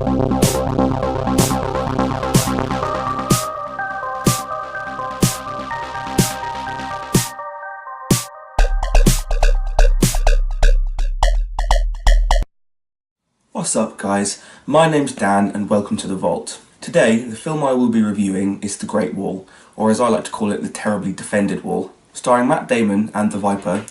What's up guys, my name's Dan and welcome to The Vault. Today, the film I will be reviewing is The Great Wall, or as I like to call it, The Terribly Defended Wall, starring Matt Damon and the Viper,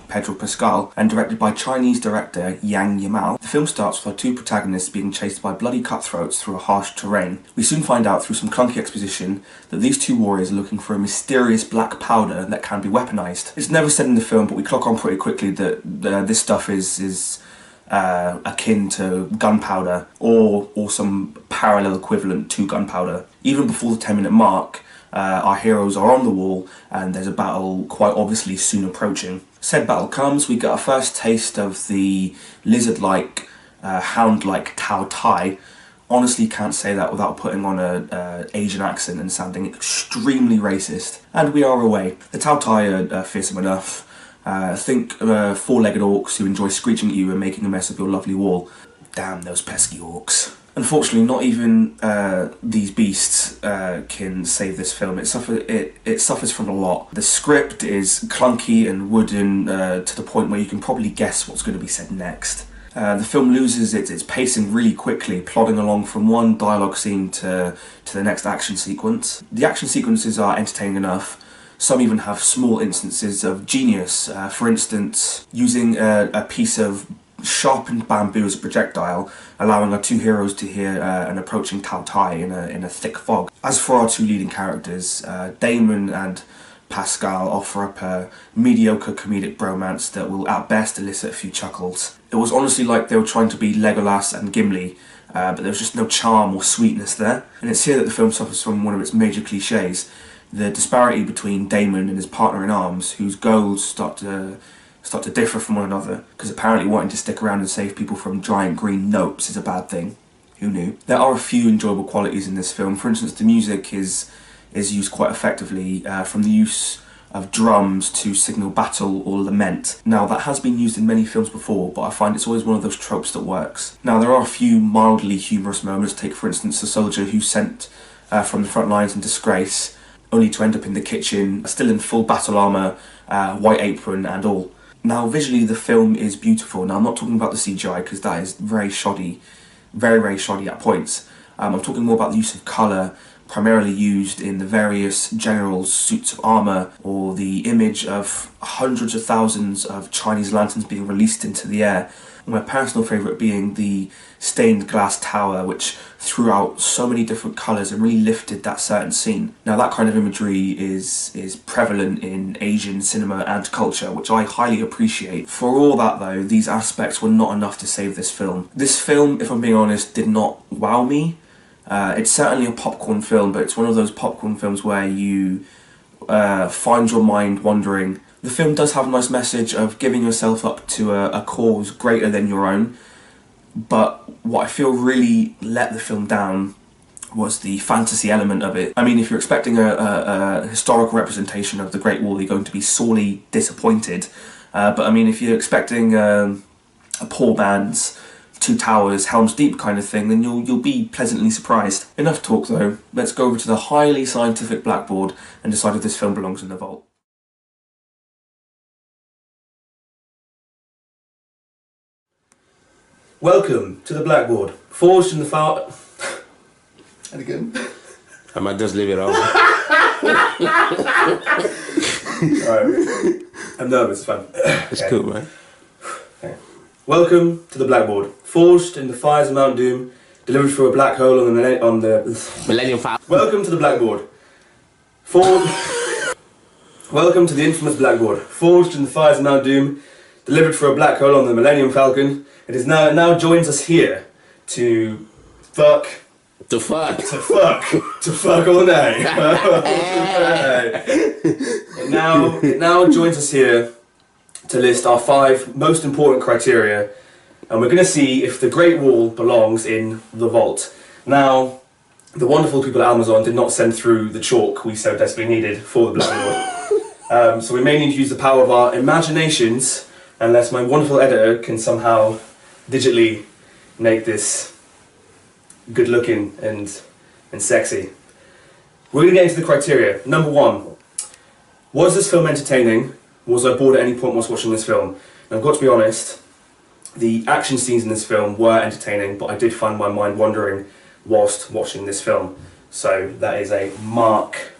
Pedro Pascal, and directed by Chinese director Yang Yimou. The film starts with our two protagonists being chased by bloody cutthroats through a harsh terrain. We soon find out through some clunky exposition that these two warriors are looking for a mysterious black powder that can be weaponized. It's never said in the film, but we clock on pretty quickly that this stuff is akin to gunpowder or some parallel equivalent to gunpowder. Even before the 10-minute mark, our heroes are on the wall and there's a battle quite obviously soon approaching. Said battle comes, we get our first taste of the lizard-like, hound-like Tao Tai. Honestly can't say that without putting on a Asian accent and sounding extremely racist. And we are away. The Tao Tai are fearsome enough. Think four-legged orcs who enjoy screeching at you and making a mess of your lovely wall. Damn those pesky orcs. Unfortunately, not even these beasts can save this film. It suffers from a lot. The script is clunky and wooden to the point where you can probably guess what's going to be said next. The film loses its pacing really quickly, plodding along from one dialogue scene to the next action sequence. The action sequences are entertaining enough. Some even have small instances of genius, for instance, using a piece of sharpened bamboo as a projectile, allowing our two heroes to hear an approaching Tao Tai in a thick fog. As for our two leading characters, Damon and Pascal offer up a mediocre comedic bromance that will at best elicit a few chuckles. It was honestly like they were trying to be Legolas and Gimli, but there was just no charm or sweetness there. And it's here that the film suffers from one of its major cliches. The disparity between Damon and his partner-in-arms, whose goals start to differ from one another, because apparently wanting to stick around and save people from giant green nopes is a bad thing. Who knew? There are a few enjoyable qualities in this film. For instance, the music is used quite effectively, from the use of drums to signal battle or lament. Now, that has been used in many films before, but I find it's always one of those tropes that works. Now, there are a few mildly humorous moments. Take, for instance, the soldier who's sent from the front lines in disgrace, only to end up in the kitchen, still in full battle armour, white apron and all. Now, visually the film is beautiful. Now, I'm not talking about the CGI because that is very shoddy, very shoddy at points. I'm talking more about the use of colour, primarily used in the various generals' suits of armour, or the image of hundreds of thousands of Chinese lanterns being released into the air. My personal favourite being the stained glass tower, which threw out so many different colours and really lifted that certain scene. Now, that kind of imagery is prevalent in Asian cinema and culture, which I highly appreciate. For all that though, these aspects were not enough to save this film. This film, if I'm being honest, did not wow me. It's certainly a popcorn film, but it's one of those popcorn films where you find your mind wandering. The film does have a nice message of giving yourself up to a cause greater than your own, but what I feel really let the film down was the fantasy element of it. I mean, if you're expecting a historical representation of the Great Wall, you're going to be sorely disappointed. But I mean, if you're expecting a poor man's Two Towers, Helm's Deep kind of thing, then you'll be pleasantly surprised. Enough talk though, let's go over to the highly scientific blackboard and decide if this film belongs in the vault. Welcome to the blackboard, forged in the fire. And again. I might just leave it off. Alright, I'm nervous, it's fun. It's cool, man. Okay. Welcome to the blackboard, forged in the fires of Mount Doom, delivered through a black hole on the Millennium Falcon. Welcome to the blackboard. Welcome to the infamous blackboard, forged in the fires of Mount Doom, delivered through a black hole on the Millennium Falcon. It now joins us here to fuck all day. It now joins us here to list our 5 most important criteria, and we're going to see if the Great Wall belongs in the vault. Now, the wonderful people at Amazon did not send through the chalk we so desperately needed for the blackboard, so we may need to use the power of our imaginations, unless my wonderful editor can somehow digitally make this good looking and sexy. We're going to get into the criteria. Number one, was this film entertaining? Was I bored at any point whilst watching this film? And I've got to be honest, the action scenes in this film were entertaining, but I did find my mind wandering whilst watching this film. So that is a mark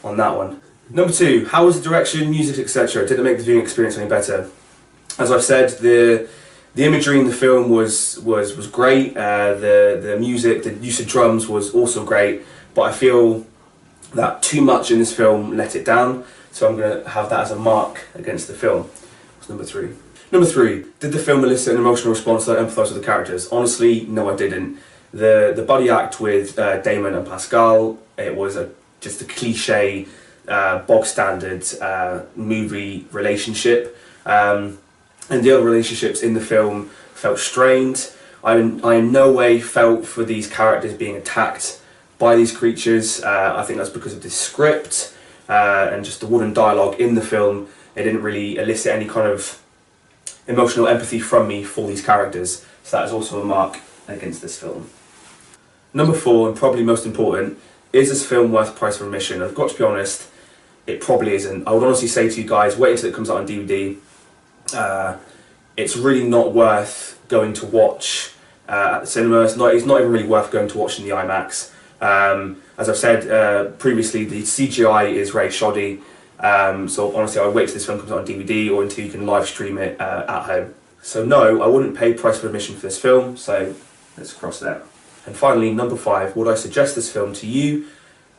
on that one. Number two, how was the direction, music, etc.? Did it make the viewing experience any better? As I've said, the imagery in the film was great. The music, the use of drums was also great, but I feel that too much in this film let it down. So I'm going to have that as a mark against the film. That's number three. Number three, did the film elicit an emotional response that I empathise with the characters? Honestly, no, I didn't. The buddy act with Damon and Pascal, it was just a cliche, bog standard movie relationship. And the other relationships in the film felt strained. I in no way felt for these characters being attacked by these creatures. I think that's because of the script and just the wooden dialogue in the film. It didn't really elicit any kind of emotional empathy from me for these characters. So that is also a mark against this film. Number four, and probably most important, is this film worth the price of admission? I've got to be honest, it probably isn't. I would honestly say to you guys, wait until it comes out on DVD. It's really not worth going to watch at the cinema. It's not even really worth going to watch in the IMAX. As I've said previously, the CGI is very shoddy. So honestly, I would wait till this film comes out on DVD or until you can live stream it at home. So no, I wouldn't pay price of admission for this film, so let's cross that. And finally, number five, would I suggest this film to you,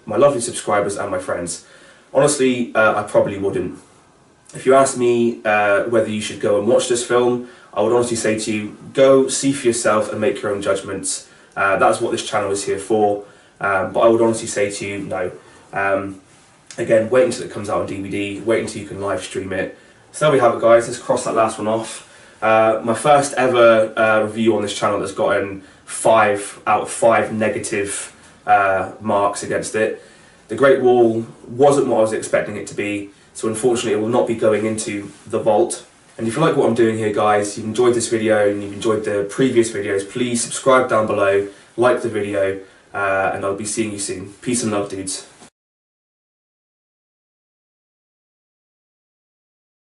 my lovely subscribers and my friends? Honestly, I probably wouldn't. If you ask me whether you should go and watch this film, I would honestly say to you, go see for yourself and make your own judgments. That's what this channel is here for. But I would honestly say to you, no. Again, wait until it comes out on DVD, wait until you can live stream it. So there we have it, guys, let's cross that last one off. My first ever review on this channel that's gotten 5 out of 5 negative marks against it. The Great Wall wasn't what I was expecting it to be, so unfortunately it will not be going into the vault. And if you like what I'm doing here, guys, you've enjoyed this video and you've enjoyed the previous videos, please subscribe down below, like the video, and I'll be seeing you soon. Peace and love, dudes.